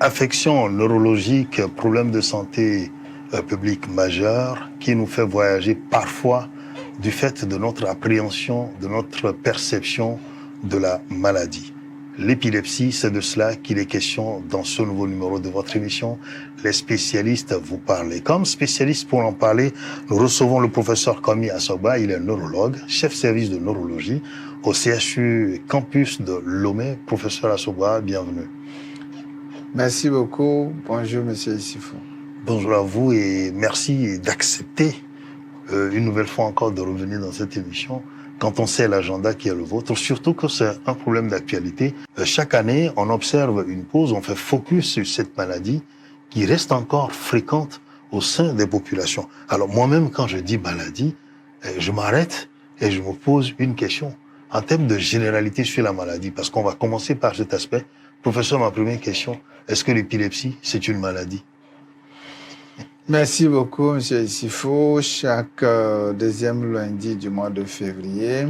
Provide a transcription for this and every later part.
affection neurologique, problème de santé publique majeur qui nous fait voyager parfois du fait de notre appréhension, de notre perception de la maladie. L'épilepsie, c'est de cela qu'il est question dans ce nouveau numéro de votre émission. Les spécialistes vous parlent. Comme spécialiste pour en parler, nous recevons le professeur Kwame Assoba. Il est neurologue, chef service de neurologie au CHU Campus de Lomé. Professeur Assoba, bienvenue. Merci beaucoup. Bonjour, monsieur Issifou. Bonjour à vous et merci d'accepter une nouvelle fois encore de revenir dans cette émission quand on sait l'agenda qui est le vôtre, surtout que c'est un problème d'actualité. Chaque année, on observe une pause, on fait focus sur cette maladie qui reste encore fréquente au sein des populations. Alors moi-même, quand je dis maladie, je m'arrête et je me pose une question en termes de généralité sur la maladie, parce qu'on va commencer par cet aspect. Professeur, ma première question, est-ce que l'épilepsie, c'est une maladie? Merci beaucoup, monsieur Issifou. Chaque deuxième lundi du mois de février,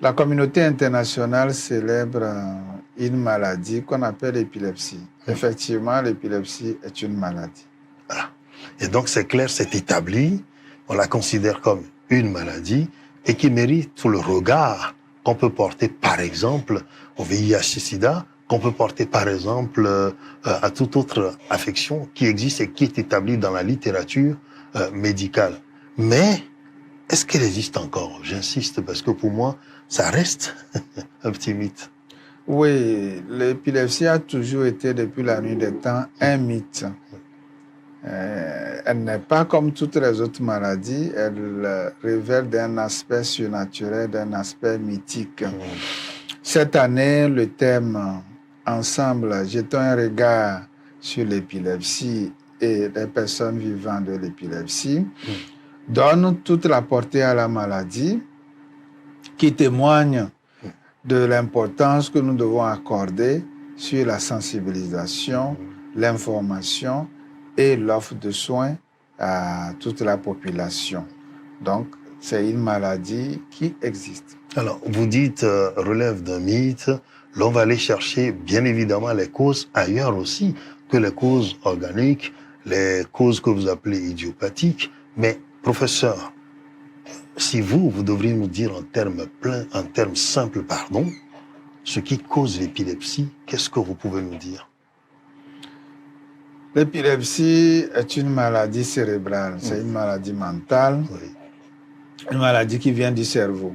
la communauté internationale célèbre une maladie qu'on appelle l'épilepsie. Effectivement, l'épilepsie est une maladie. Ah. Et donc, c'est clair, c'est établi, on la considère comme une maladie et qui mérite tout le regard qu'on peut porter, par exemple, au VIH-Sida, qu'on peut porter, par exemple, à toute autre affection qui existe et qui est établie dans la littérature médicale. Mais, est-ce qu'elle existe encore? J'insiste, parce que pour moi, ça reste un petit mythe. Oui, l'épilepsie a toujours été, depuis la nuit des temps, un mythe. Elle n'est pas comme toutes les autres maladies, elle révèle d'un aspect surnaturel, d'un aspect mythique. Cette année, le thème « Ensemble, jetons un regard sur l'épilepsie et les personnes vivant de l'épilepsie » donne toute la portée à la maladie qui témoigne de l'importance que nous devons accorder sur la sensibilisation, l'information et l'offre de soins à toute la population. Donc, c'est une maladie qui existe. Alors, vous dites relève d'un mythe. L'on va aller chercher, bien évidemment, les causes ailleurs aussi que les causes organiques, les causes que vous appelez idiopathiques. Mais, professeur, si vous devriez nous dire en termes simples, pardon, ce qui cause l'épilepsie, qu'est-ce que vous pouvez nous dire? L'épilepsie est une maladie cérébrale, c'est une maladie mentale, une maladie qui vient du cerveau.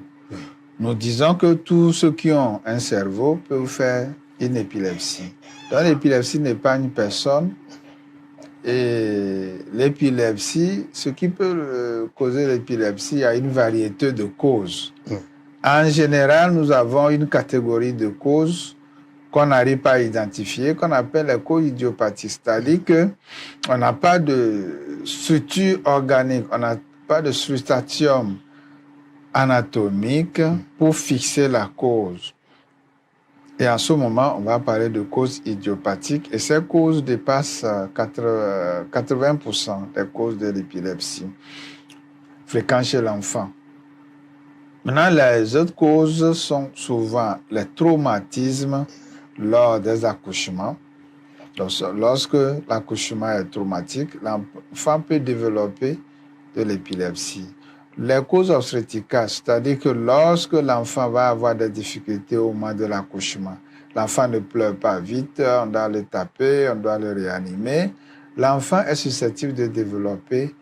Nous disons que tous ceux qui ont un cerveau peuvent faire une épilepsie. Donc l'épilepsie n'est pas une personne. Et l'épilepsie, ce qui peut causer l'épilepsie, il y a une variété de causes. En général, nous avons une catégorie de causes qu'on n'arrive pas à identifier, qu'on appelle les causes idiopathiques. C'est-à-dire qu'on n'a pas de structure organique, on n'a pas de substratum anatomique pour fixer la cause. Et en ce moment, on va parler de causes idiopathiques et ces causes dépassent 80% des causes de l'épilepsie fréquentes chez l'enfant. Maintenant, les autres causes sont souvent les traumatismes lors des accouchements. Donc, lorsque l'accouchement est traumatique, l'enfant peut développer de l'épilepsie. Les causes obstétricales, c'est-à-dire que lorsque l'enfant va avoir des difficultés au moment de l'accouchement, l'enfant ne pleure pas vite, on doit le taper, on doit le réanimer, l'enfant est susceptible de développer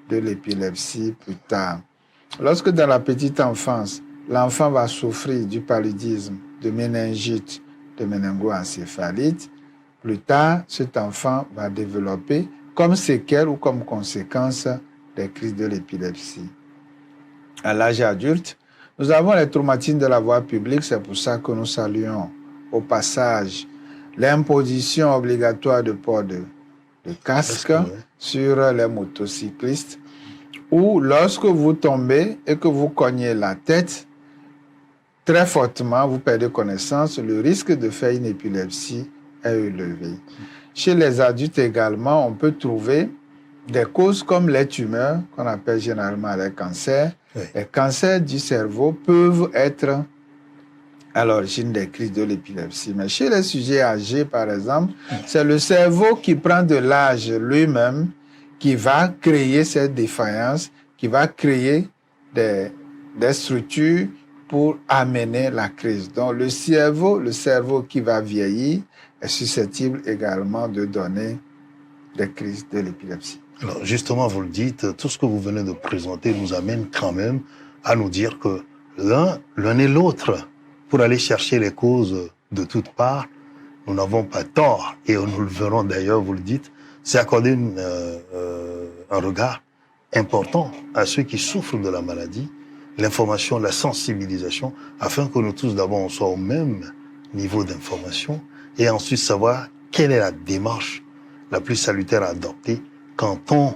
de l'épilepsie plus tard. Lorsque dans la petite enfance, l'enfant va souffrir du paludisme, de méningite, de méningoencéphalite, plus tard, cet enfant va développer comme séquelle ou comme conséquence des crises de l'épilepsie. À l'âge adulte, nous avons les traumatismes de la voie publique, c'est pour ça que nous saluons au passage l'imposition obligatoire de port de casque sur les motocyclistes, ou lorsque vous tombez et que vous cognez la tête très fortement, vous perdez connaissance, le risque de faire une épilepsie est élevé. Chez les adultes également, on peut trouver des causes comme les tumeurs, qu'on appelle généralement les cancers. Les cancers du cerveau peuvent être à l'origine des crises de l'épilepsie. Mais chez les sujets âgés, par exemple, c'est le cerveau qui prend de l'âge lui-même qui va créer cette défaillance, qui va créer des structures pour amener la crise. Donc le cerveau qui va vieillir est susceptible également de donner des crises de l'épilepsie. Alors justement, vous le dites, tout ce que vous venez de présenter nous amène quand même à nous dire que l'un et l'autre, pour aller chercher les causes de toutes parts, nous n'avons pas tort, et nous le verrons d'ailleurs, vous le dites, c'est accorder un regard important à ceux qui souffrent de la maladie, l'information, la sensibilisation, afin que nous tous d'abord on soit au même niveau d'information, et ensuite savoir quelle est la démarche la plus salutaire à adopter quand on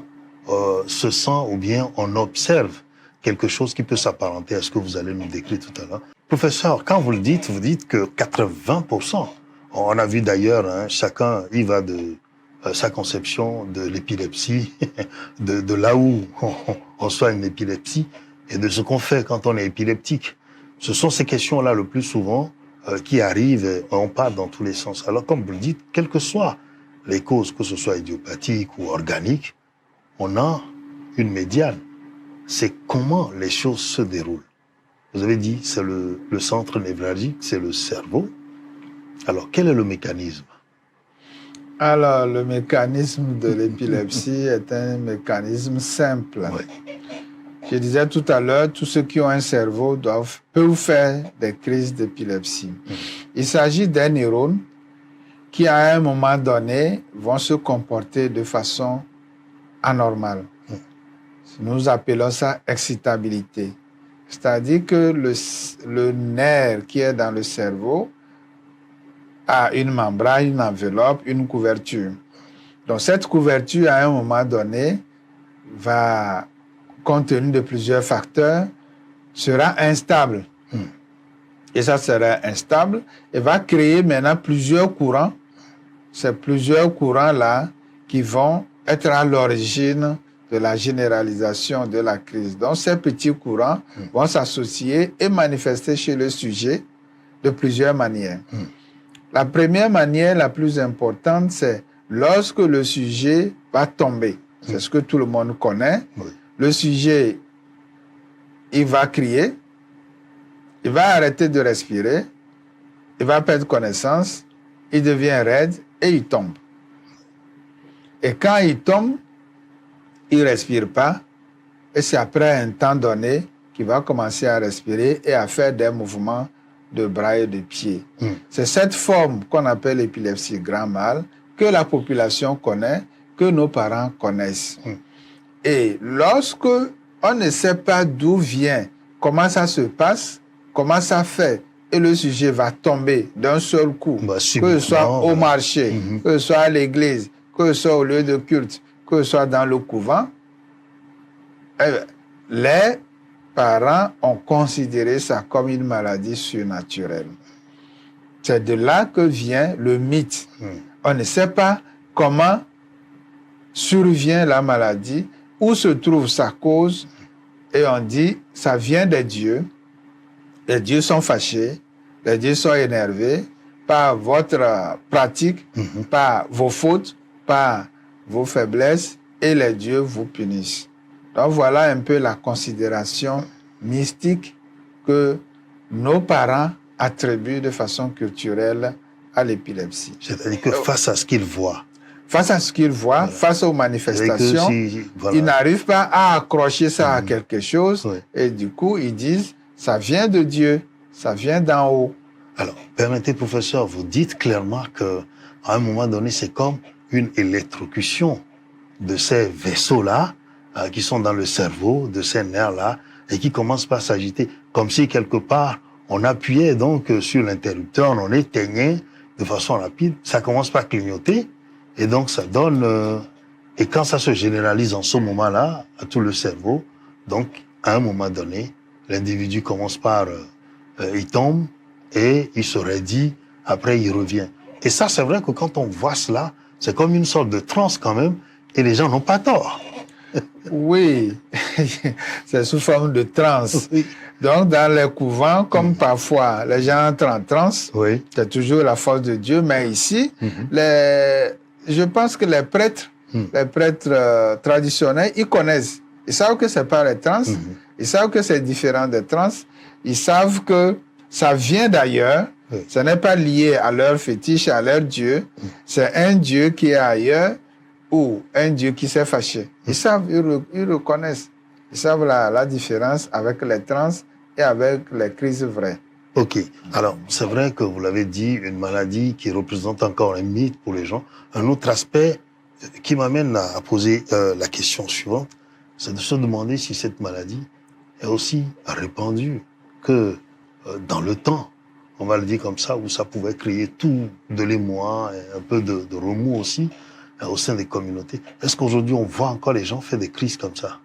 se sent ou bien on observe quelque chose qui peut s'apparenter à ce que vous allez nous décrire tout à l'heure. Professeur, quand vous dites que 80%, on a vu d'ailleurs, hein, chacun y va de sa conception de l'épilepsie, de là où on soit une épilepsie, et de ce qu'on fait quand on est épileptique. Ce sont ces questions-là le plus souvent qui arrivent, et on parle dans tous les sens. Alors comme vous le dites, quelles que soient les causes, que ce soit idiopathiques ou organiques, on a une médiane. C'est comment les choses se déroulent. Vous avez dit, c'est le centre névralgique, c'est le cerveau. Alors, quel est le mécanisme? Alors, le mécanisme de l'épilepsie est un mécanisme simple. Ouais. Je disais tout à l'heure, tous ceux qui ont un cerveau peuvent faire des crises d'épilepsie. Il s'agit des neurones qui, à un moment donné, vont se comporter de façon anormale. Nous appelons ça excitabilité. C'est-à-dire que le nerf qui est dans le cerveau a une membrane, une enveloppe, une couverture. Donc cette couverture, à un moment donné, va, compte tenu de plusieurs facteurs, sera instable. Et ça sera instable et va créer maintenant plusieurs courants. C'est plusieurs courants-là qui vont être à l'origine de la généralisation de la crise. Donc, ces petits courants vont s'associer et manifester chez le sujet de plusieurs manières. La première manière, la plus importante, c'est lorsque le sujet va tomber. C'est ce que tout le monde connaît. Le sujet, il va crier, il va arrêter de respirer, il va perdre connaissance, il devient raide et il tombe. Et quand il tombe, il ne respire pas, et c'est après un temps donné qu'il va commencer à respirer et à faire des mouvements de bras et de pieds. C'est cette forme qu'on appelle l'épilepsie grand mal, que la population connaît, que nos parents connaissent. Et lorsque on ne sait pas d'où vient, comment ça se passe, comment ça fait, et le sujet va tomber d'un seul coup, que ce soit au marché, que ce soit à l'église, que ce soit au lieu de culte, que ce soit dans le couvent, les parents ont considéré ça comme une maladie surnaturelle. C'est de là que vient le mythe. On ne sait pas comment survient la maladie, où se trouve sa cause, et on dit ça vient des dieux. Les dieux sont fâchés, les dieux sont énervés par votre pratique, par vos fautes, par vos faiblesses, et les dieux vous punissent. Donc voilà un peu la considération mystique que nos parents attribuent de façon culturelle à l'épilepsie. C'est-à-dire que face à ce qu'ils voient, face aux manifestations, ils n'arrivent pas à accrocher ça à quelque chose, et du coup ils disent ça vient de Dieu, ça vient d'en haut. Alors, permettez, professeur, vous dites clairement qu'à un moment donné, c'est comme une électrocution de ces vaisseaux-là qui sont dans le cerveau, de ces nerfs-là, et qui commencent par s'agiter, comme si quelque part, on appuyait donc sur l'interrupteur, on éteignait de façon rapide, ça commence par clignoter, et donc ça donne... et quand ça se généralise en ce moment-là, à tout le cerveau, donc à un moment donné, l'individu commence par... il tombe, et il se raidit, après il revient. Et ça, c'est vrai que quand on voit cela, c'est comme une sorte de transe quand même, et les gens n'ont pas tort. Oui, c'est sous forme de transe. Oui. Donc, dans les couvents, comme parfois les gens entrent en transe, Oui. c'est toujours la force de Dieu. Mais ici, je pense que les prêtres traditionnels, ils connaissent. Ils savent que c'est pas les trans. Ils savent que c'est différent des trans. Ils savent que ça vient d'ailleurs. Oui. Ce n'est pas lié à leur fétiche, à leur Dieu. C'est un Dieu qui est ailleurs ou un Dieu qui s'est fâché. Ils savent, ils reconnaissent. Ils savent la différence avec les trans et avec les crises vraies. Ok. Alors, c'est vrai que vous l'avez dit, une maladie qui représente encore un mythe pour les gens. Un autre aspect qui m'amène à poser la question suivante, c'est de se demander si cette maladie est aussi répandue que dans le temps, on va le dire comme ça, où ça pouvait créer tout de l'émoi, et un peu de remous aussi au sein des communautés. Est-ce qu'aujourd'hui, on voit encore les gens faire des crises comme ça?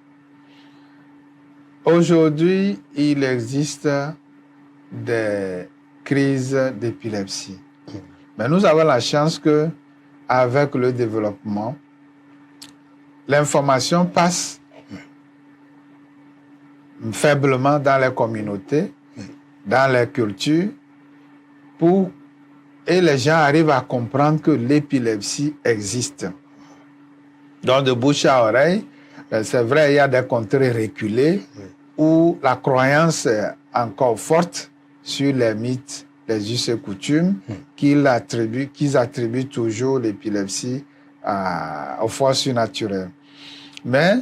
Aujourd'hui, il existe des crises d'épilepsie. Mais nous avons la chance que, avec le développement, l'information passe faiblement dans les communautés, dans les cultures, et les gens arrivent à comprendre que l'épilepsie existe. Donc, de bouche à oreille, c'est vrai, il y a des contrées reculées où la croyance est encore forte sur les mythes, les us et coutumes, qu'ils attribuent toujours l'épilepsie aux forces surnaturelles. Mais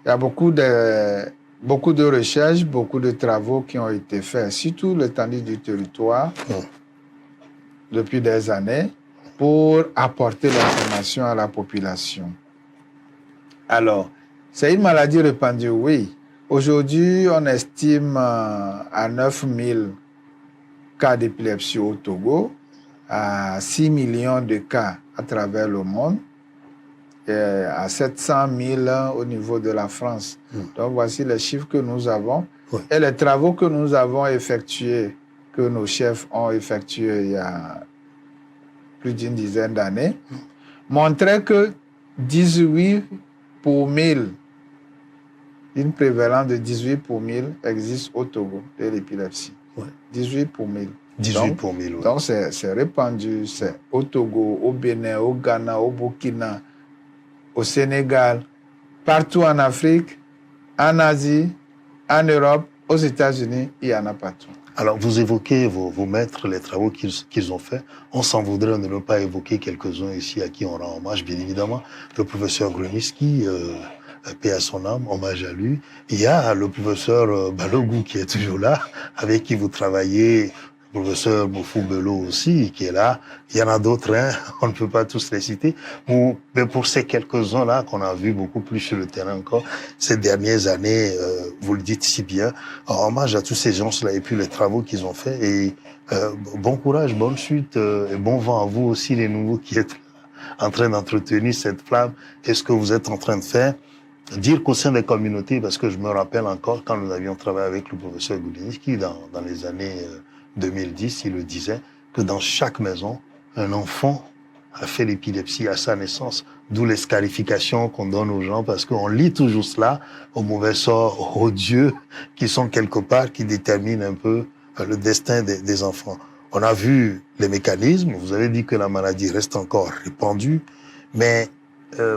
il y a beaucoup de recherches, beaucoup de travaux qui ont été faits, surtout l'étendue du territoire, depuis des années, pour apporter l'information à la population. Alors, c'est une maladie répandue, oui. Aujourd'hui, on estime à 9000 cas d'épilepsie au Togo, à 6 millions de cas à travers le monde, et à 700 000 au niveau de la France. Donc, voici les chiffres que nous avons. Oui. Et les travaux que nous avons effectués, que nos chefs ont effectués il y a plus d'une dizaine d'années, montraient que 18 pour 1000, une prévalence de 18 pour 1000 existe au Togo de l'épilepsie. Ouais. 18 pour 1000. 18 pour 1000, oui. Donc, c'est répandu. C'est au Togo, au Bénin, au Ghana, au Burkina, au Sénégal, partout en Afrique, en Asie, en Europe, aux États-Unis, il y en a partout. Alors, vous évoquez vos maîtres, les travaux qu'ils ont faits. On s'en voudrait de ne pas évoquer quelques-uns ici à qui on rend hommage, bien évidemment. Le professeur Gruniski, paix à son âme, hommage à lui. Il y a le professeur Balogou qui est toujours là, avec qui vous travaillez. Le professeur Bofou Bello aussi, qui est là. Il y en a d'autres, hein, on ne peut pas tous les citer. Mais pour ces quelques-uns-là qu'on a vu beaucoup plus sur le terrain encore, ces dernières années, vous le dites si bien, hommage à tous ces gens-là et puis les travaux qu'ils ont faits. Et bon courage, bonne suite et bon vent à vous aussi, les nouveaux qui êtes en train d'entretenir cette flamme. Et ce que vous êtes en train de faire, dire qu'au sein des communautés, parce que je me rappelle encore quand nous avions travaillé avec le professeur Goulinski dans les années 2010, il le disait, que dans chaque maison, un enfant a fait l'épilepsie à sa naissance, d'où les scarifications qu'on donne aux gens, parce qu'on lit toujours cela au mauvais sort, aux dieux qui sont quelque part, qui déterminent un peu le destin des enfants. On a vu les mécanismes, vous avez dit que la maladie reste encore répandue, mais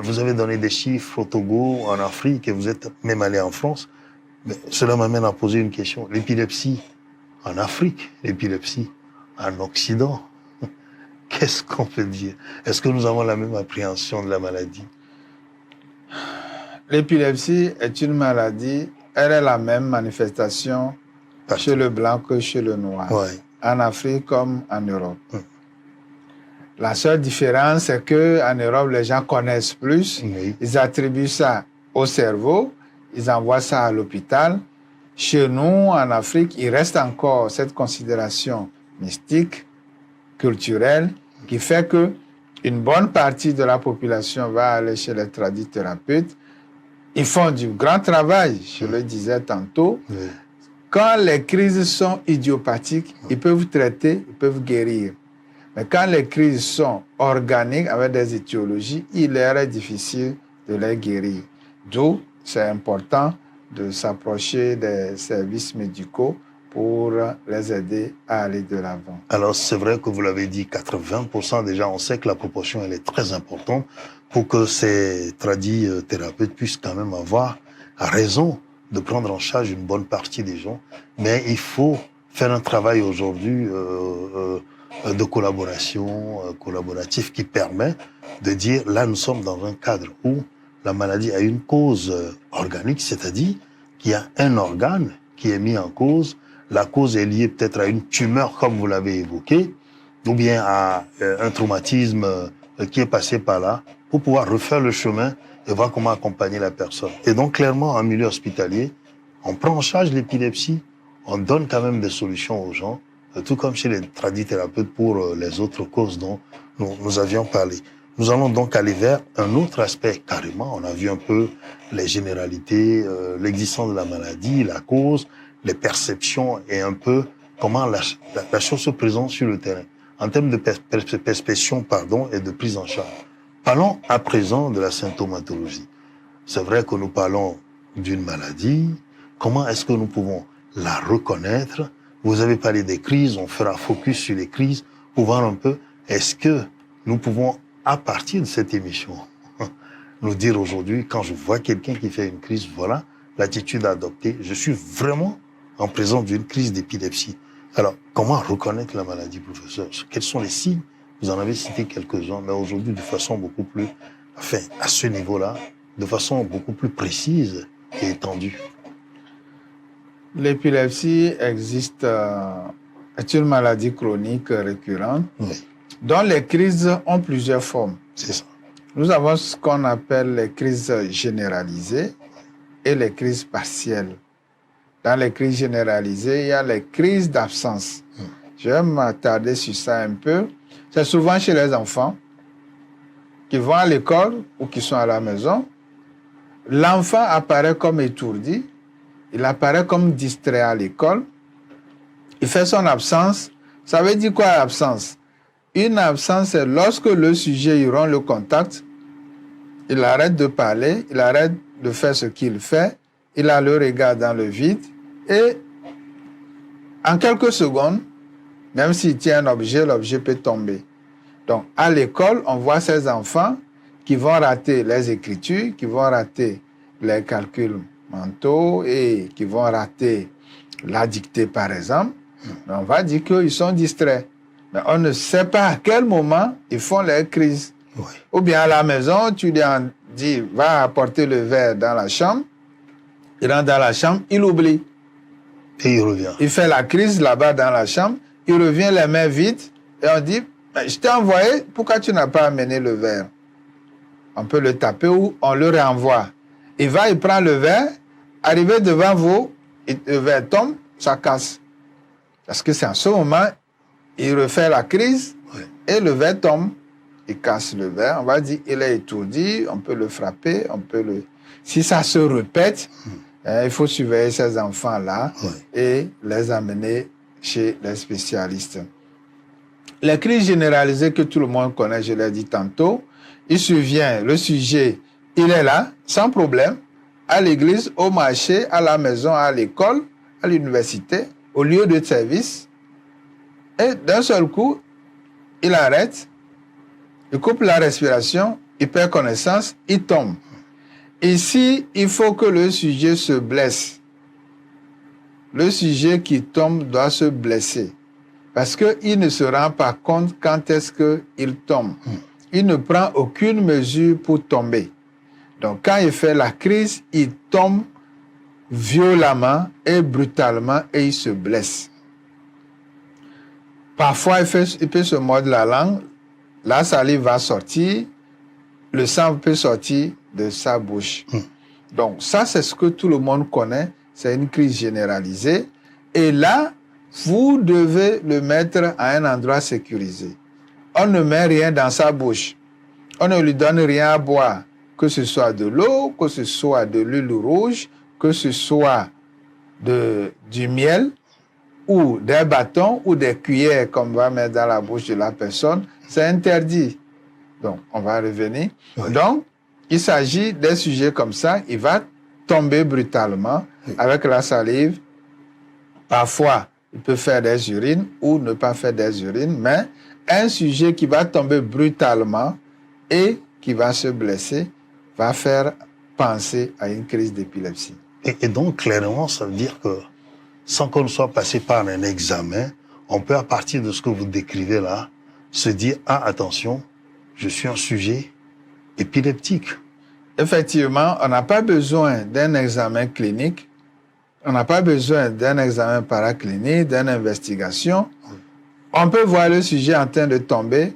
vous avez donné des chiffres au Togo, en Afrique, et vous êtes même allé en France. Mais cela m'amène à poser une question. L'épilepsie en Afrique, l'épilepsie en Occident, qu'est-ce qu'on peut dire? Est-ce que nous avons la même appréhension de la maladie? L'épilepsie est une maladie, elle est la même manifestation chez le blanc que chez le noir, en Afrique comme en Europe. La seule différence, c'est qu'en Europe, les gens connaissent plus, ils attribuent ça au cerveau, ils envoient ça à l'hôpital. Chez nous, en Afrique, il reste encore cette considération mystique, culturelle, qui fait que une bonne partie de la population va aller chez les tradithérapeutes. Ils font du grand travail, je le disais tantôt. Quand les crises sont idiopathiques, ils peuvent traiter, ils peuvent guérir. Mais quand les crises sont organiques, avec des étiologies, il leur est difficile de les guérir. D'où c'est important de s'approcher des services médicaux pour les aider à aller de l'avant. Alors, c'est vrai que vous l'avez dit, 80% déjà, on sait que la proportion, elle est très importante pour que ces tradis thérapeutes puissent quand même avoir raison de prendre en charge une bonne partie des gens. Mais il faut faire un travail aujourd'hui de collaboration, collaboratif qui permet de dire, là, nous sommes dans un cadre où la maladie a une cause organique, c'est-à-dire qu'il y a un organe qui est mis en cause. La cause est liée peut-être à une tumeur, comme vous l'avez évoqué, ou bien à un traumatisme qui est passé par là, pour pouvoir refaire le chemin et voir comment accompagner la personne. Et donc, clairement, en milieu hospitalier, on prend en charge l'épilepsie, on donne quand même des solutions aux gens, tout comme chez les tradithérapeutes pour les autres causes dont nous avions parlé. Nous allons donc aller vers un autre aspect carrément. On a vu un peu les généralités, l'existence de la maladie, la cause, les perceptions et un peu comment la chose se présente sur le terrain en termes de perception et de prise en charge. Parlons à présent de la symptomatologie. C'est vrai que nous parlons d'une maladie. Comment est-ce que nous pouvons la reconnaître? Vous avez parlé des crises, on fera focus sur les crises pour voir un peu est-ce que nous pouvons, à partir de cette émission, nous dire aujourd'hui, quand je vois quelqu'un qui fait une crise, voilà l'attitude à adopter. Je suis vraiment en présence d'une crise d'épilepsie. Alors, comment reconnaître la maladie, professeur? Quels sont les signes? Vous en avez cité quelques-uns, mais aujourd'hui, de façon beaucoup plus, enfin, à ce niveau-là, de façon beaucoup plus précise et étendue. L'épilepsie est une maladie chronique récurrente, Oui, dont les crises ont plusieurs formes. c'est ça. Nous avons ce qu'on appelle les crises généralisées et les crises partielles. Dans les crises généralisées, il y a les crises d'absence. Je vais m'attarder sur ça un peu. C'est souvent chez les enfants qui vont à l'école ou qui sont à la maison. L'enfant apparaît comme étourdi, il apparaît comme distrait à l'école, il fait son absence. Ça veut dire quoi, absence? Une absence, c'est lorsque le sujet il rompt le contact, il arrête de parler, il arrête de faire ce qu'il fait, il a le regard dans le vide et en quelques secondes, même s'il tient un objet, l'objet peut tomber. Donc, à l'école, on voit ces enfants qui vont rater les écritures, qui vont rater les calculs mentaux et qui vont rater la dictée, par exemple. Mais on va dire qu'ils sont distraits. Mais on ne sait pas à quel moment ils font les crises. Oui. Ou bien à la maison, tu lui en dis, va apporter le verre dans la chambre. Il rentre dans la chambre, il oublie. Et il revient. Il fait la crise là-bas dans la chambre, il revient les mains vides et on dit, je t'ai envoyé, pourquoi tu n'as pas amené le verre? On peut le taper ou on le renvoie. Il va, il prend le verre, arrivé devant vous, le verre tombe, ça casse. Parce que c'est en ce moment, il refait la crise et le verre tombe. Il casse le verre, on va dire, il est étourdi, on peut le frapper, on peut le... Si ça se répète, il faut surveiller ces enfants-là et les amener chez les spécialistes. Les crises généralisées que tout le monde connaît, je l'ai dit tantôt, il survient, le sujet, il est là, sans problème, à l'église, au marché, à la maison, à l'école, à l'université, au lieu de service, et d'un seul coup, il arrête, il coupe la respiration, il perd connaissance, il tombe. Ici, il faut que le sujet se blesse. Le sujet qui tombe doit se blesser. Parce qu'il ne se rend pas compte quand est-ce qu'il tombe. Il ne prend aucune mesure pour tomber. Donc, quand il fait la crise, il tombe violemment et brutalement et il se blesse. Parfois, il peut se mordre la langue, la salive va sortir, le sang peut sortir de sa bouche. Donc, ça, c'est ce que tout le monde connaît. C'est une crise généralisée. Et là, vous devez le mettre à un endroit sécurisé. On ne met rien dans sa bouche. On ne lui donne rien à boire. Que ce soit de l'eau, que ce soit de l'huile rouge, que ce soit du miel, ou des bâtons, ou des cuillères qu'on va mettre dans la bouche de la personne. C'est interdit. Donc, on va revenir. Donc, il s'agit d'un sujet comme ça, il va tomber brutalement avec la salive. Parfois, il peut faire des urines ou ne pas faire des urines, mais un sujet qui va tomber brutalement et qui va se blesser va faire penser à une crise d'épilepsie. Et donc, clairement, ça veut dire que sans qu'on soit passé par un examen, on peut, à partir de ce que vous décrivez là, se dire, ah, attention, je suis un sujet épileptique. Effectivement, on n'a pas besoin d'un examen clinique, on n'a pas besoin d'un examen paraclinique, d'une investigation. On peut voir le sujet en train de tomber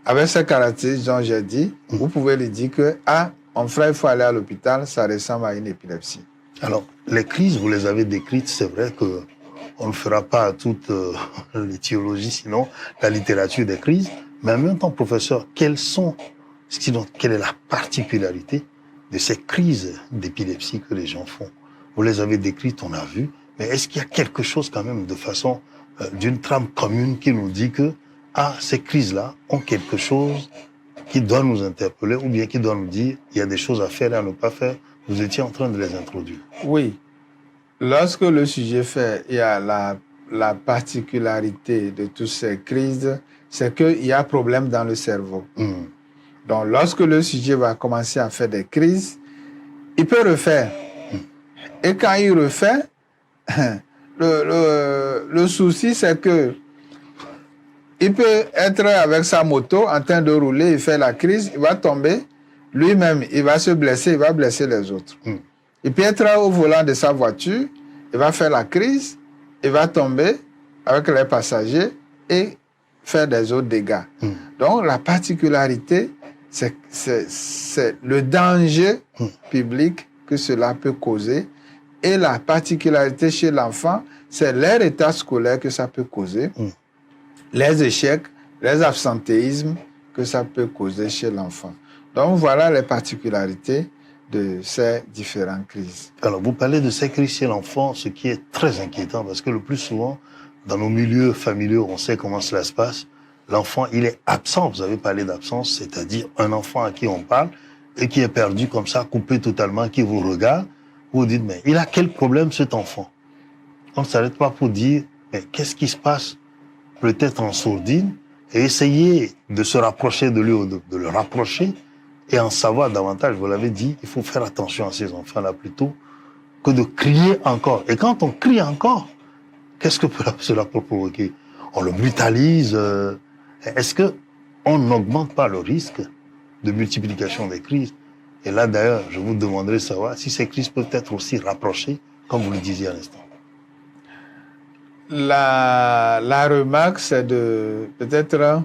avec ces caractéristiques dont j'ai dit. Vous pouvez lui dire que, ah, mon frère, il faut aller à l'hôpital, ça ressemble à une épilepsie. Alors, les crises, vous les avez décrites, c'est vrai que on ne fera pas toute l'étiologie, sinon la littérature des crises. Mais en même temps, professeur, quelle est la particularité de ces crises d'épilepsie que les gens font? Vous les avez décrites, on a vu, mais est-ce qu'il y a quelque chose quand même de façon, d'une trame commune qui nous dit que, ah, ces crises-là ont quelque chose qui doit nous interpeller ou bien qui doit nous dire, il y a des choses à faire et à ne pas faire? Vous étiez en train de les introduire. Oui. Lorsque le sujet fait, il y a la particularité de toutes ces crises, c'est qu'il y a problème dans le cerveau. Donc, lorsque le sujet va commencer à faire des crises, il peut refaire. Et quand il refait, le souci, c'est que il peut être avec sa moto en train de rouler, il fait la crise, il va tomber, lui-même, il va se blesser, il va blesser les autres. Il peut être au volant de sa voiture, il va faire la crise, il va tomber avec les passagers et faire des autres dégâts. Donc, la particularité, c'est le danger public que cela peut causer. Et la particularité chez l'enfant, c'est leur état scolaire que ça peut causer, les échecs, les absentéismes que ça peut causer chez l'enfant. Donc, voilà les particularités de ces différentes crises. Alors, vous parlez de ces crises chez l'enfant, ce qui est très inquiétant, parce que le plus souvent, dans nos milieux familiaux, on sait comment cela se passe. L'enfant, il est absent. Vous avez parlé d'absence, c'est-à-dire un enfant à qui on parle et qui est perdu comme ça, coupé totalement, qui vous regarde. Vous dites, mais il a quel problème cet enfant? On ne s'arrête pas pour dire, mais qu'est-ce qui se passe? Peut-être en sourdine, et essayer de se rapprocher de lui, ou de le rapprocher, et en savoir davantage. Vous l'avez dit, il faut faire attention à ces enfants-là plutôt que de crier encore. Et quand on crie encore, qu'est-ce que cela peut provoquer? On le brutalise. Est-ce que on n'augmente pas le risque de multiplication des crises? Et là, d'ailleurs, je vous demanderai de savoir si ces crises peuvent être aussi rapprochées, comme vous le disiez à l'instant. La remarque, c'est de peut-être,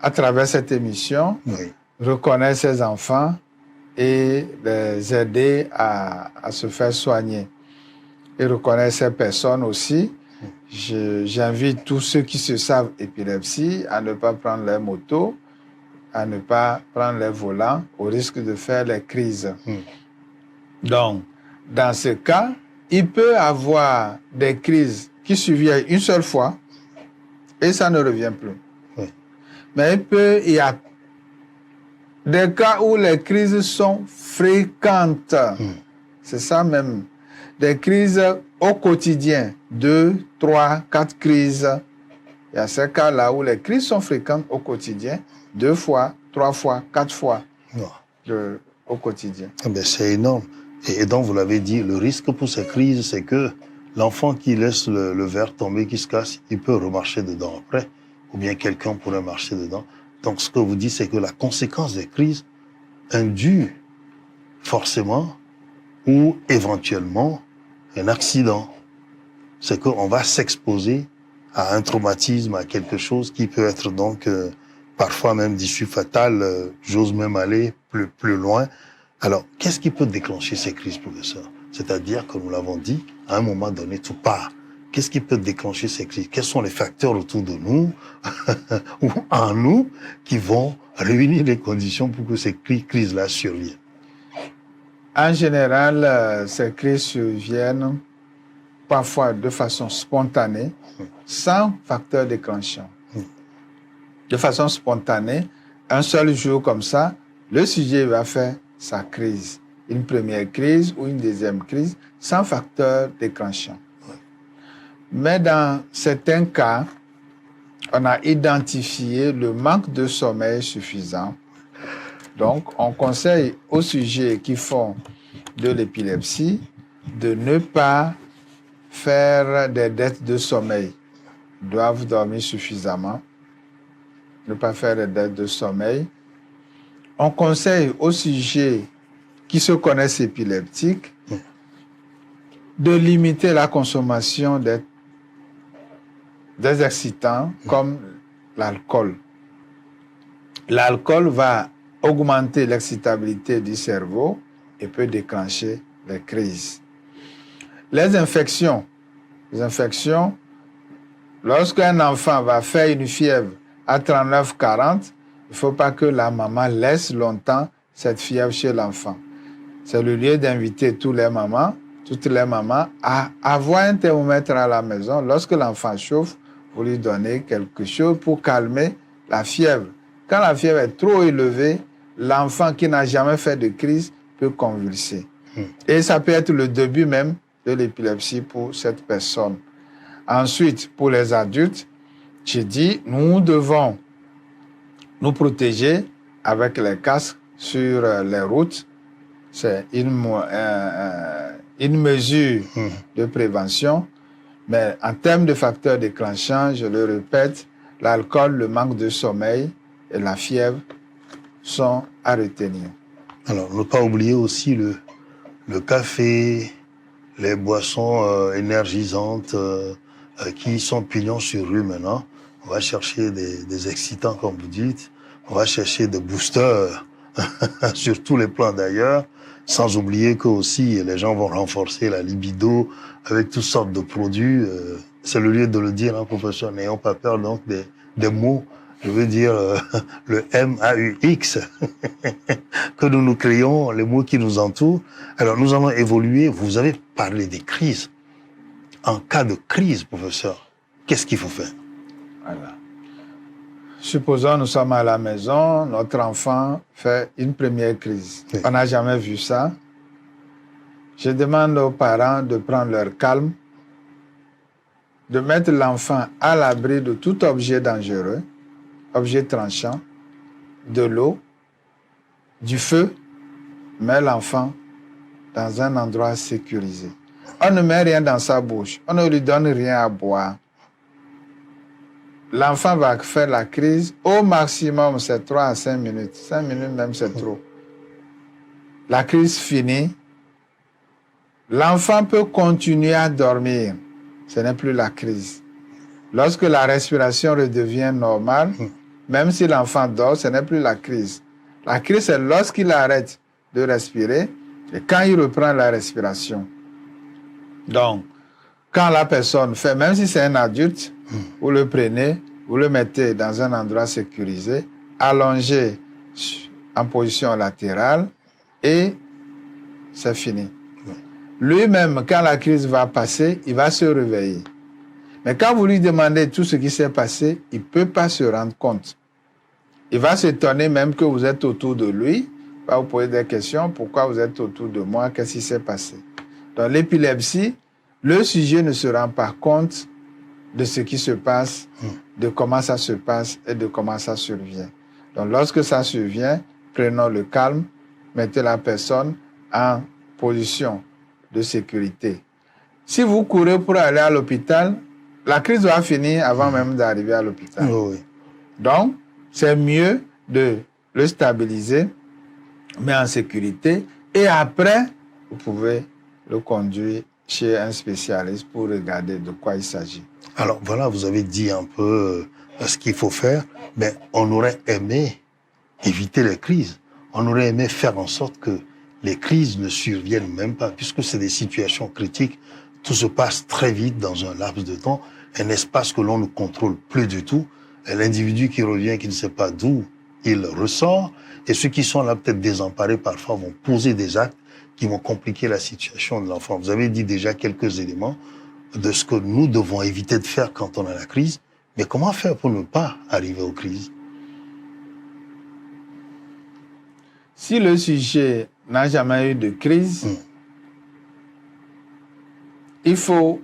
à travers cette émission, reconnaître ces enfants et les aider à se faire soigner. Et reconnaître ces personnes aussi. J'invite tous ceux qui se savent épilepsie à ne pas prendre leur moto, à ne pas prendre les volants au risque de faire les crises. Donc, dans ce cas, il peut avoir des crises qui surviennent une seule fois et ça ne revient plus. Mais il y a des cas où les crises sont fréquentes. C'est ça même. Des crises au quotidien, 2, 3, 4 crises. Il y a ces cas-là où les crises sont fréquentes au quotidien, 2 fois, 3 fois, 4 fois au quotidien. C'est énorme. Et donc, vous l'avez dit, le risque pour ces crises, c'est que l'enfant qui laisse le verre tomber, qui se casse, il peut remarcher dedans après, ou bien quelqu'un pourrait marcher dedans. Donc, ce que vous dites, c'est que la conséquence des crises induit forcément ou éventuellement un accident. C'est qu'on va s'exposer à un traumatisme, à quelque chose qui peut être donc parfois même d'issue fatale, j'ose même aller plus loin. Alors, qu'est-ce qui peut déclencher ces crises, professeur? C'est-à-dire que nous l'avons dit, à un moment donné, tout part. Qu'est-ce qui peut déclencher ces crises? Quels sont les facteurs autour de nous ou en nous qui vont réunir les conditions pour que ces crises-là surviennent? En général, ces crises surviennent parfois de façon spontanée, sans facteur déclenchant. De façon spontanée, un seul jour comme ça, le sujet va faire sa crise. Une première crise ou une deuxième crise sans facteur déclenchant. Mais dans certains cas, on a identifié le manque de sommeil suffisant. Donc, on conseille aux sujets qui font de l'épilepsie de ne pas faire des dettes de sommeil. Ils doivent dormir suffisamment, ne pas faire des dettes de sommeil. On conseille aux sujets qui se connaissent épileptiques de limiter la consommation des excitants comme l'alcool. L'alcool va augmenter l'excitabilité du cerveau et peut déclencher les crises. Les infections, lorsqu'un enfant va faire une fièvre à 39-40, il ne faut pas que la maman laisse longtemps cette fièvre chez l'enfant. C'est le lieu d'inviter toutes les mamans à avoir un thermomètre à la maison. Lorsque l'enfant chauffe, vous lui donnez quelque chose pour calmer la fièvre. Quand la fièvre est trop élevée, l'enfant qui n'a jamais fait de crise peut convulser. Et ça peut être le début même de l'épilepsie pour cette personne. Ensuite, pour les adultes, j'ai dit, nous devons nous protéger avec les casques sur les routes. C'est une mesure de prévention. Mais en termes de facteurs déclenchants, je le répète, l'alcool, le manque de sommeil et la fièvre sont à retenir. Alors, ne pas oublier aussi le café, les boissons énergisantes qui sont pignon sur rue maintenant. On va chercher des excitants, comme vous dites. On va chercher des boosters sur tous les plans d'ailleurs. Sans oublier que aussi les gens vont renforcer la libido avec toutes sortes de produits. C'est le lieu de le dire, hein, professeur. N'ayons pas peur donc des mots. Je veux dire le MAUX que nous créons, les mots qui nous entourent. Alors nous allons évoluer. Vous avez parlé des crises. En cas de crise, professeur, qu'est-ce qu'il faut faire? Voilà. Supposons nous sommes à la maison, notre enfant fait une première crise. Oui. On n'a jamais vu ça. Je demande aux parents de prendre leur calme, de mettre l'enfant à l'abri de tout objet dangereux, objet tranchant, de l'eau, du feu, met l'enfant dans un endroit sécurisé. On ne met rien dans sa bouche, on ne lui donne rien à boire. L'enfant va faire la crise, au maximum c'est 3 à 5 minutes. 5 minutes même c'est trop. La crise finie, l'enfant peut continuer à dormir. Ce n'est plus la crise. Lorsque la respiration redevient normale, même si l'enfant dort, ce n'est plus la crise. La crise, c'est lorsqu'il arrête de respirer et quand il reprend la respiration. Donc, quand la personne fait, même si c'est un adulte, vous le prenez, vous le mettez dans un endroit sécurisé, allongé en position latérale et c'est fini. Lui-même, quand la crise va passer, il va se réveiller. Mais quand vous lui demandez tout ce qui s'est passé, il ne peut pas se rendre compte. Il va s'étonner même que vous êtes autour de lui. Il va vous poser des questions. Pourquoi vous êtes autour de moi? Qu'est-ce qui s'est passé? Dans l'épilepsie, le sujet ne se rend pas compte de ce qui se passe, de comment ça se passe et de comment ça survient. Donc, lorsque ça survient, prenons le calme, mettez la personne en position de sécurité. Si vous courez pour aller à l'hôpital, la crise va finir avant même d'arriver à l'hôpital. Oui. Donc, c'est mieux de le stabiliser, mais en sécurité. Et après, vous pouvez le conduire chez un spécialiste pour regarder de quoi il s'agit. Alors voilà, vous avez dit un peu ce qu'il faut faire, mais on aurait aimé éviter les crises. On aurait aimé faire en sorte que les crises ne surviennent même pas, puisque c'est des situations critiques. Tout se passe très vite dans un laps de temps, un espace que l'on ne contrôle plus du tout. Et l'individu qui revient, qui ne sait pas d'où il ressort, et ceux qui sont là peut-être désemparés parfois vont poser des actes qui vont compliquer la situation de l'enfant. Vous avez dit déjà quelques éléments de ce que nous devons éviter de faire quand on a la crise, mais comment faire pour ne pas arriver aux crises? Si le sujet n'a jamais eu de crise, il faut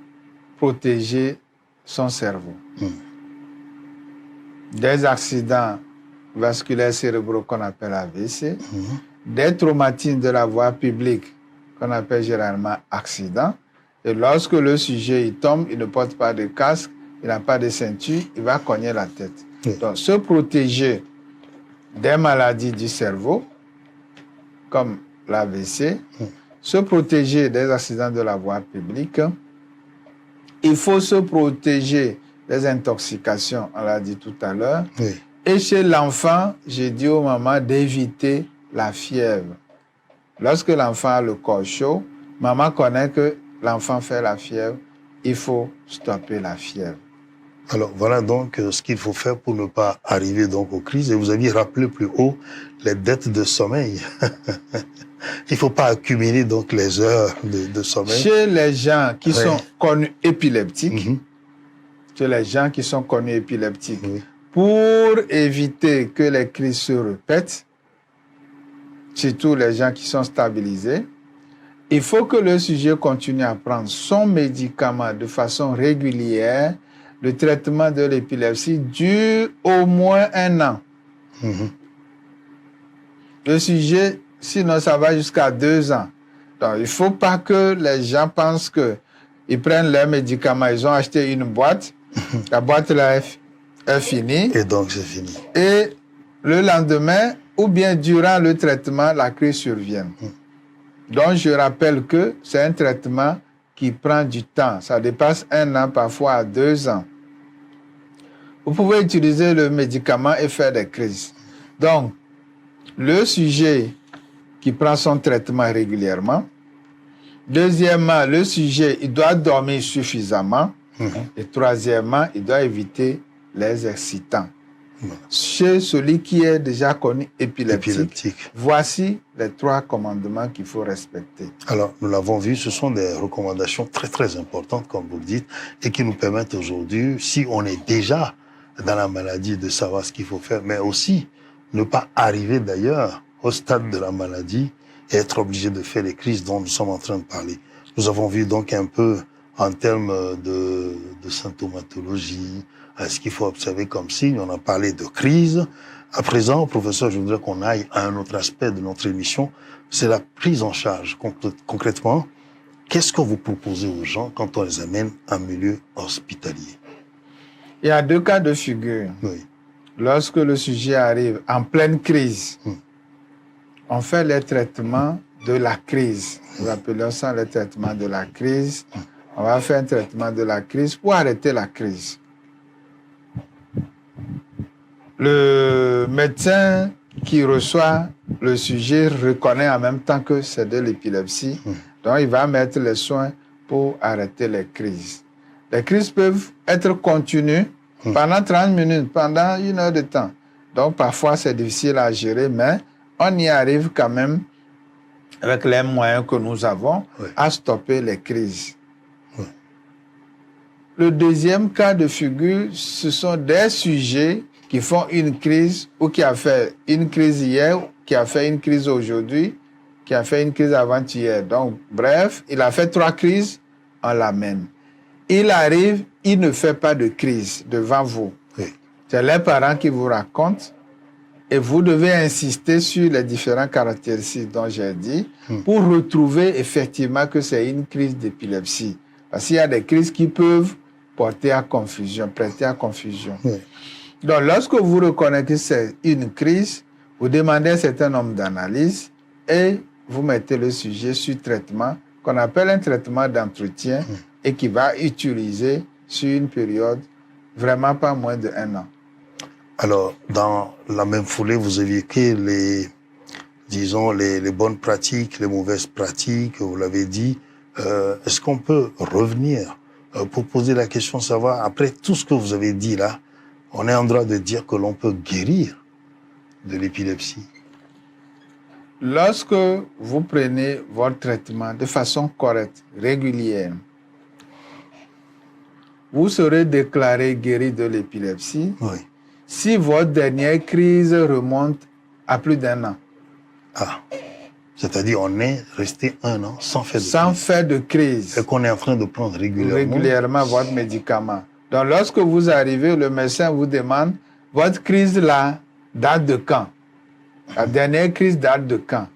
protéger son cerveau. Des accidents vasculaires cérébraux qu'on appelle AVC, des traumatismes de la voie publique qu'on appelle généralement accidents. Et lorsque le sujet il tombe, il ne porte pas de casque, il n'a pas de ceinture, il va cogner la tête. Donc, se protéger des maladies du cerveau, comme l'AVC, se protéger des accidents de la voie publique. Il faut se protéger des intoxications, on l'a dit tout à l'heure. Et chez l'enfant, j'ai dit aux mamans d'éviter la fièvre. Lorsque l'enfant a le corps chaud, maman connaît que l'enfant fait la fièvre, il faut stopper la fièvre. Alors voilà donc ce qu'il faut faire pour ne pas arriver donc aux crises. Et vous aviez rappelé plus haut les dettes de sommeil. Il ne faut pas accumuler donc les heures de sommeil. Chez les gens qui sont connus épileptiques, chez les gens qui sont connus épileptiques, pour éviter que les crises se répètent, surtout les gens qui sont stabilisés, il faut que le sujet continue à prendre son médicament de façon régulière. Le traitement de l'épilepsie dure au moins 1 an. Le sujet, sinon ça va jusqu'à 2 ans. Donc il ne faut pas que les gens pensent qu'ils prennent leurs médicaments, ils ont acheté une boîte, la boîte là est finie. Et donc c'est fini. Et le lendemain, ou bien durant le traitement, la crise survient. Donc je rappelle que c'est un traitement qui prend du temps. Ça dépasse 1 an, parfois à 2 ans. Vous pouvez utiliser le médicament et faire des crises. Donc, le sujet qui prend son traitement régulièrement. Deuxièmement, le sujet, il doit dormir suffisamment. Et troisièmement, il doit éviter les excitants. Chez celui qui est déjà connu épileptique, voici les 3 commandements qu'il faut respecter. Alors, nous l'avons vu, ce sont des recommandations très, très importantes, comme vous le dites, et qui nous permettent aujourd'hui, si on est déjà dans la maladie, de savoir ce qu'il faut faire, mais aussi ne pas arriver d'ailleurs au stade de la maladie et être obligé de faire les crises dont nous sommes en train de parler. Nous avons vu donc un peu en termes de symptomatologie, ce qu'il faut observer comme signe. On a parlé de crise. À présent, professeur, je voudrais qu'on aille à un autre aspect de notre émission, c'est la prise en charge. Concrètement, qu'est-ce que vous proposez aux gens quand on les amène en milieu hospitalier? Il y a 2 cas de figure. Lorsque le sujet arrive en pleine crise, on fait les traitements de la crise. Nous appelons ça les traitements de la crise. On va faire un traitement de la crise pour arrêter la crise. Le médecin qui reçoit le sujet reconnaît en même temps que c'est de l'épilepsie. Donc, il va mettre les soins pour arrêter les crises. Les crises peuvent être continues pendant 30 minutes, pendant 1 heure de temps. Donc, parfois, c'est difficile à gérer, mais on y arrive quand même, avec les moyens que nous avons, à stopper les crises. Le deuxième cas de figure, ce sont des sujets qui font une crise ou qui a fait une crise hier, qui a fait une crise aujourd'hui, qui a fait une crise avant-hier. Donc, bref, il a fait 3 crises, on l'amène. Il arrive, il ne fait pas de crise devant vous. C'est les parents qui vous racontent et vous devez insister sur les différentes caractéristiques dont j'ai dit pour retrouver effectivement que c'est une crise d'épilepsie. Parce qu'il y a des crises qui peuvent porter à confusion, prêter à confusion. Donc, lorsque vous reconnaissez que c'est une crise, vous demandez un certain nombre d'analyses et vous mettez le sujet sur traitement qu'on appelle un traitement d'entretien et qui va utiliser sur une période vraiment pas moins de 1 an. Alors, dans la même foulée, vous évoquez les bonnes pratiques, les mauvaises pratiques, vous l'avez dit. Est-ce qu'on peut revenir pour poser la question de savoir, après tout ce que vous avez dit là, on est en droit de dire que l'on peut guérir de l'épilepsie? Lorsque vous prenez votre traitement de façon correcte, régulière, vous serez déclaré guéri de l'épilepsie si votre dernière crise remonte à plus d'1 an. Ah, c'est-à-dire on est resté 1 an sans faire de sans crise. faire de crise. Et qu'on est en train de prendre régulièrement votre médicament. Donc, lorsque vous arrivez, le médecin vous demande, votre crise là, date de quand? La dernière crise date de quand?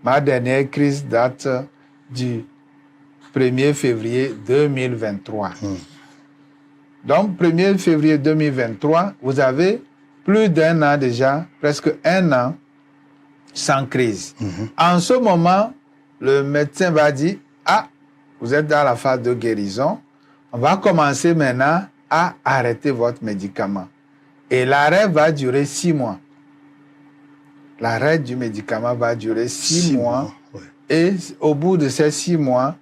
Ma dernière crise date du 1er février 2023. Donc, 1er février 2023, vous avez plus d'1 an déjà, presque 1 an sans crise. En ce moment, le médecin va dire, ah, vous êtes dans la phase de guérison, on va commencer maintenant à arrêter votre médicament. Et l'arrêt va durer 6 mois. L'arrêt du médicament va durer 6 mois. Ouais. Et au bout de ces 6 mois,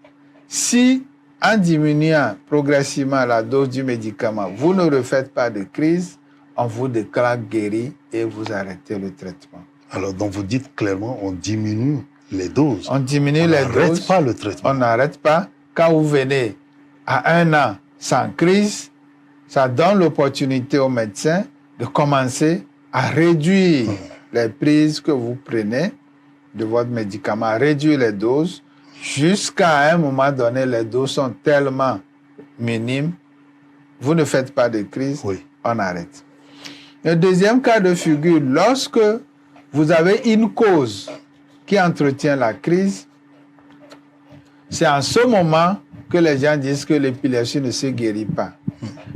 si en diminuant progressivement la dose du médicament, vous ne refaites pas de crise, on vous déclare guéri et vous arrêtez le traitement. Alors, donc vous dites clairement, on diminue les doses. On diminue les doses. On n'arrête pas le traitement. On n'arrête pas. Quand vous venez à 1 an sans crise, ça donne l'opportunité au médecin de commencer à réduire les prises que vous prenez de votre médicament, à réduire les doses, jusqu'à un moment donné, les doses sont tellement minimes, vous ne faites pas de crise, on arrête. Le deuxième cas de figure, lorsque vous avez une cause qui entretient la crise, c'est en ce moment que les gens disent que l'épilepsie ne se guérit pas.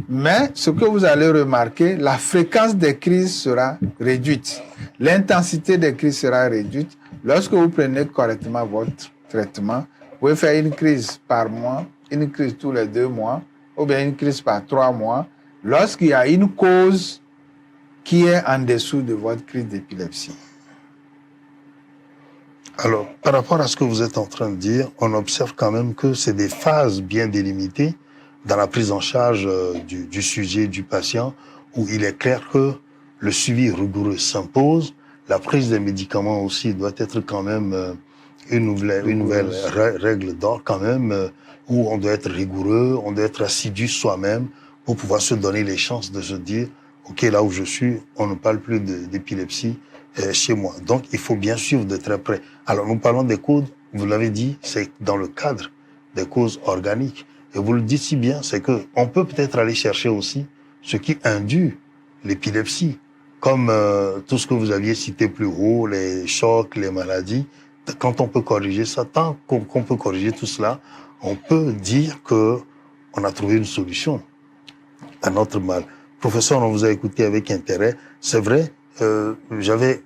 Mais ce que vous allez remarquer, la fréquence des crises sera réduite. L'intensité des crises sera réduite. Lorsque vous prenez correctement votre traitement, vous pouvez faire une crise par mois, une crise tous les 2 mois, ou bien une crise par 3 mois, lorsqu'il y a une cause qui est en dessous de votre crise d'épilepsie. Alors, par rapport à ce que vous êtes en train de dire, on observe quand même que c'est des phases bien délimitées dans la prise en charge du sujet, du patient, où il est clair que le suivi rigoureux s'impose. La prise des médicaments aussi doit être quand même une nouvelle règle d'or quand même, où on doit être rigoureux, on doit être assidu soi-même pour pouvoir se donner les chances de se dire, OK, là où je suis, on ne parle plus d'épilepsie chez moi. Donc, il faut bien suivre de très près. Alors, nous parlons des causes, vous l'avez dit, c'est dans le cadre des causes organiques. Et vous le dites si bien, c'est que on peut peut-être aller chercher aussi ce qui induit l'épilepsie, comme tout ce que vous aviez cité plus haut, les chocs, les maladies. Quand on peut corriger ça, tant qu'on peut corriger tout cela, on peut dire que on a trouvé une solution à notre mal. Professeur, on vous a écouté avec intérêt. C'est vrai, j'aurais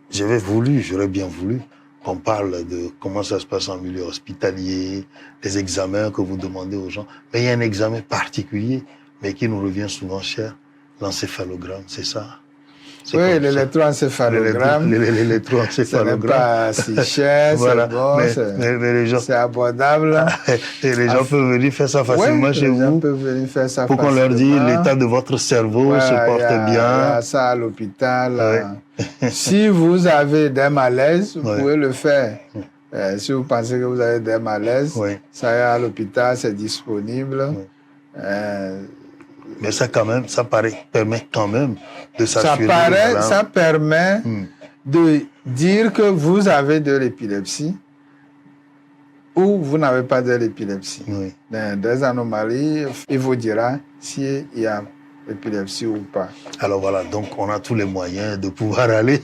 bien voulu qu'on parle de comment ça se passe en milieu hospitalier, les examens que vous demandez aux gens. Mais il y a un examen particulier, mais qui nous revient souvent cher, l'encéphalogramme, c'est ça? Oui, l'électroencéphalogramme. L'électroencéphalogramme. Ce n'est pas si cher, voilà. C'est abordable. Et les gens peuvent venir faire ça facilement chez vous. Les gens peuvent venir faire ça pour qu'on leur dise l'état de votre cerveau se porte bien. Il y a ça à l'hôpital. Si vous avez des malaises, vous pouvez le faire. Si vous pensez que vous avez des malaises, ça y est à l'hôpital, c'est disponible. Mais ça permet quand même de s'assurer. Ça permet de dire que vous avez de l'épilepsie ou vous n'avez pas de l'épilepsie. Des anomalies, il vous dira s'il y a l'épilepsie ou pas. Alors voilà, donc on a tous les moyens de pouvoir aller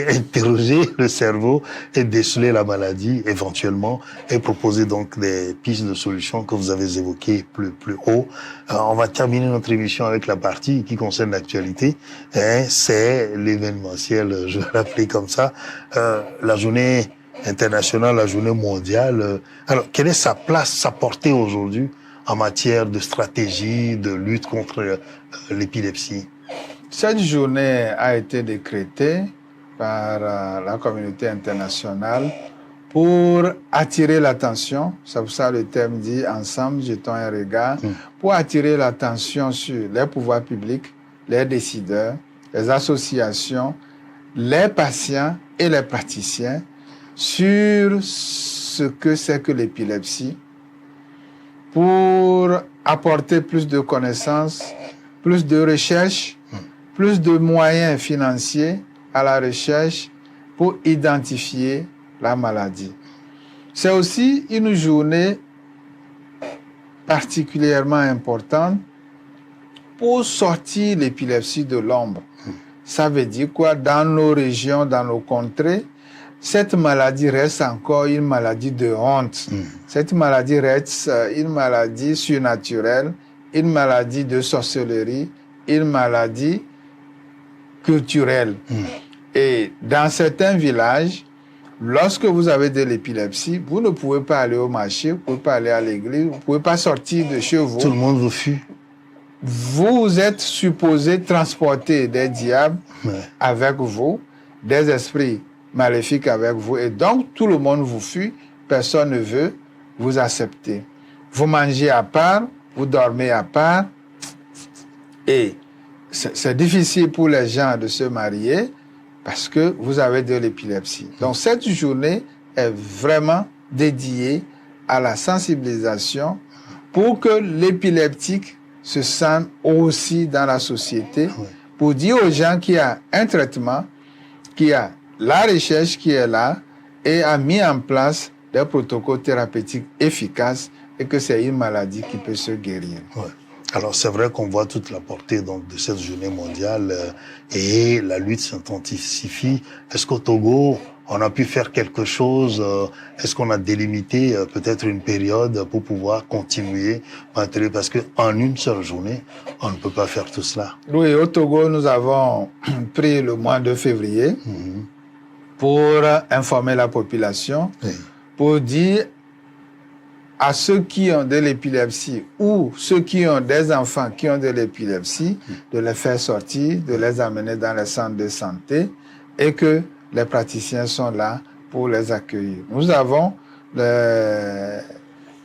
interroger le cerveau et déceler la maladie éventuellement et proposer donc des pistes de solutions que vous avez évoquées plus haut. On va terminer notre émission avec la partie qui concerne l'actualité. C'est l'événementiel, je vais l'appeler comme ça, la journée internationale, la journée mondiale. Alors, quelle est sa place, sa portée aujourd'hui en matière de stratégie, de lutte contre l'épilepsie? Cette journée a été décrétée par la communauté internationale pour attirer l'attention, c'est pour ça le terme dit « Ensemble, jetons un regard », pour attirer l'attention sur les pouvoirs publics, les décideurs, les associations, les patients et les praticiens sur ce que c'est que l'épilepsie, pour apporter plus de connaissances, plus de recherche, plus de moyens financiers à la recherche pour identifier la maladie. C'est aussi une journée particulièrement importante pour sortir l'épilepsie de l'ombre. Ça veut dire quoi? Dans nos régions, dans nos contrées, cette maladie reste encore une maladie de honte. Cette maladie reste une maladie surnaturelle, une maladie de sorcellerie, une maladie culturelle. Et dans certains villages, lorsque vous avez de l'épilepsie, vous ne pouvez pas aller au marché, vous ne pouvez pas aller à l'église, vous ne pouvez pas sortir de chez vous. Tout le monde vous fuit. Vous êtes supposé transporter des diables avec vous, des esprits maléfiques avec vous, et donc tout le monde vous fuit, personne ne veut vous accepter. Vous mangez à part, vous dormez à part, et c'est difficile pour les gens de se marier parce que vous avez de l'épilepsie. Donc cette journée est vraiment dédiée à la sensibilisation pour que l'épileptique se sente aussi dans la société, pour dire aux gens qu'il y a un traitement, qu'il y a la recherche qui est là et a mis en place des protocoles thérapeutiques efficaces et que c'est une maladie qui peut se guérir. Ouais. Alors c'est vrai qu'on voit toute la portée donc, de cette journée mondiale et la lutte s'intensifie. Est-ce qu'au Togo, on a pu faire quelque chose? Est-ce qu'on a délimité peut-être une période pour pouvoir continuer? Parce qu'en une seule journée, on ne peut pas faire tout cela. Oui, au Togo, nous avons pris le mois de février pour informer la population, pour dire à ceux qui ont de l'épilepsie ou ceux qui ont des enfants qui ont de l'épilepsie, de les faire sortir, de les amener dans les centres de santé et que les praticiens sont là pour les accueillir. Nous avons dans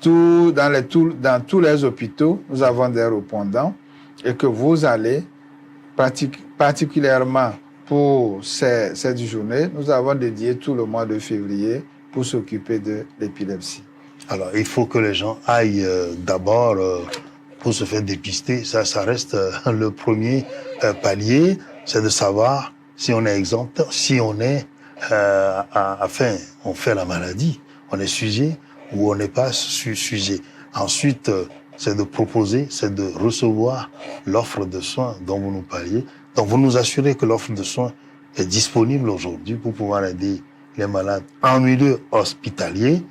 tous les hôpitaux, nous avons des répondants et que vous allez, particulièrement pour cette journée, nous avons dédié tout le mois de février pour s'occuper de l'épilepsie. Alors, il faut que les gens aillent d'abord pour se faire dépister. Ça reste le premier palier, c'est de savoir si on est exempt, si on est, on fait la maladie, on est sujet ou on n'est pas sujet. Ensuite, c'est de proposer, c'est de recevoir l'offre de soins dont vous nous parliez. Donc, vous nous assurez que l'offre de soins est disponible aujourd'hui pour pouvoir aider les malades en milieu hospitalier.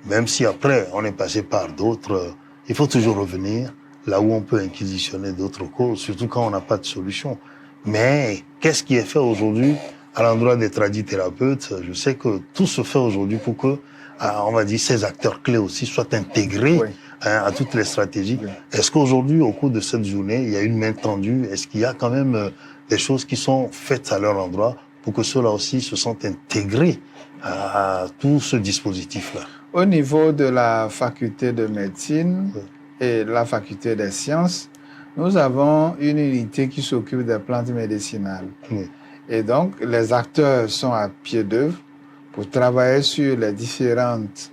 Même si après, on est passé par d'autres, il faut toujours revenir là où on peut inquisitionner d'autres causes, surtout quand on n'a pas de solution. Mais qu'est-ce qui est fait aujourd'hui à l'endroit des tradithérapeutes? Je sais que tout se fait aujourd'hui pour que, on va dire, ces acteurs clés aussi soient intégrés à toutes les stratégies. Est-ce qu'aujourd'hui, au cours de cette journée, il y a une main tendue? Est-ce qu'il y a quand même des choses qui sont faites à leur endroit pour que ceux-là aussi se sentent intégrés à tout ce dispositif-là? Au niveau de la faculté de médecine et la faculté des sciences, nous avons une unité qui s'occupe des plantes médicinales. Et donc, les acteurs sont à pied d'œuvre pour travailler sur les différentes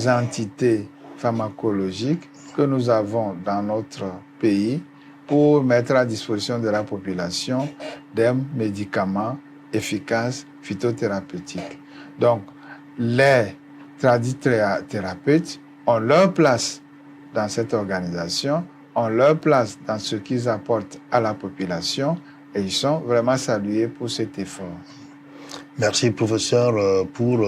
entités pharmacologiques que nous avons dans notre pays pour mettre à disposition de la population des médicaments efficaces phytothérapeutiques. Donc, les tradithérapeutes ont leur place dans cette organisation, ont leur place dans ce qu'ils apportent à la population et ils sont vraiment salués pour cet effort. Merci professeur pour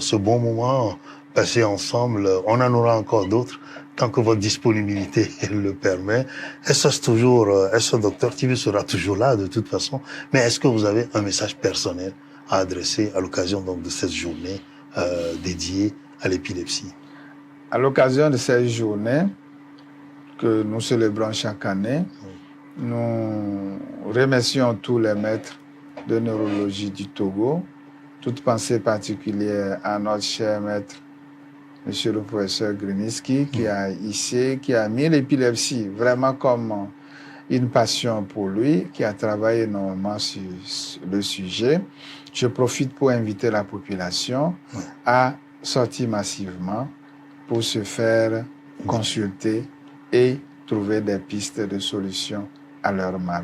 ce bon moment passé ensemble. On en aura encore d'autres tant que votre disponibilité le permet. SOS Docteur TV sera toujours là de toute façon, mais est-ce que vous avez un message personnel à adresser à l'occasion donc de cette journée dédiée à l'épilepsie? À l'occasion de cette journée que nous célébrons chaque année, nous remercions tous les maîtres de neurologie du Togo. Toute pensée particulière à notre cher maître, monsieur le professeur Griniski, qui a mis l'épilepsie vraiment comme une passion pour lui, qui a travaillé énormément sur le sujet. Je profite pour inviter la population à sortir massivement pour se faire consulter et trouver des pistes de solutions à leur mal.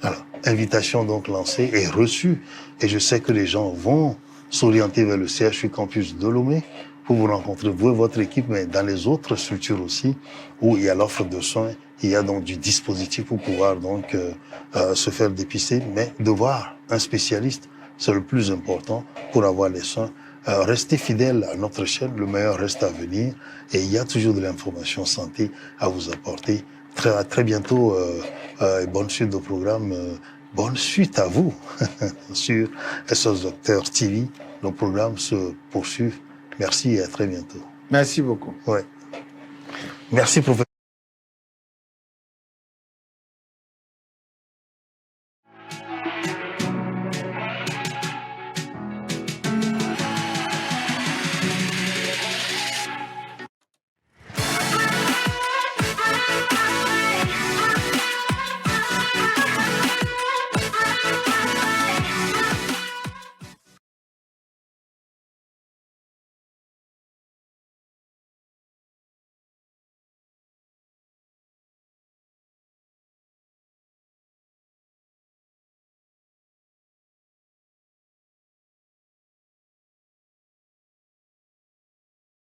Alors, invitation donc lancée et reçue. Et je sais que les gens vont s'orienter vers le CHU Campus de Lomé pour vous rencontrer, vous et votre équipe, mais dans les autres structures aussi, où il y a l'offre de soins, il y a donc du dispositif pour pouvoir donc se faire dépister, mais de voir un spécialiste, c'est le plus important pour avoir les soins. Restez fidèles à notre chaîne, le meilleur reste à venir, et il y a toujours de l'information santé à vous apporter. À très bientôt, bonne suite au programme, bonne suite à vous sur SOS Docteur TV. Nos programmes se poursuivent. Merci et à très bientôt. Merci beaucoup. Ouais. Merci, professeur.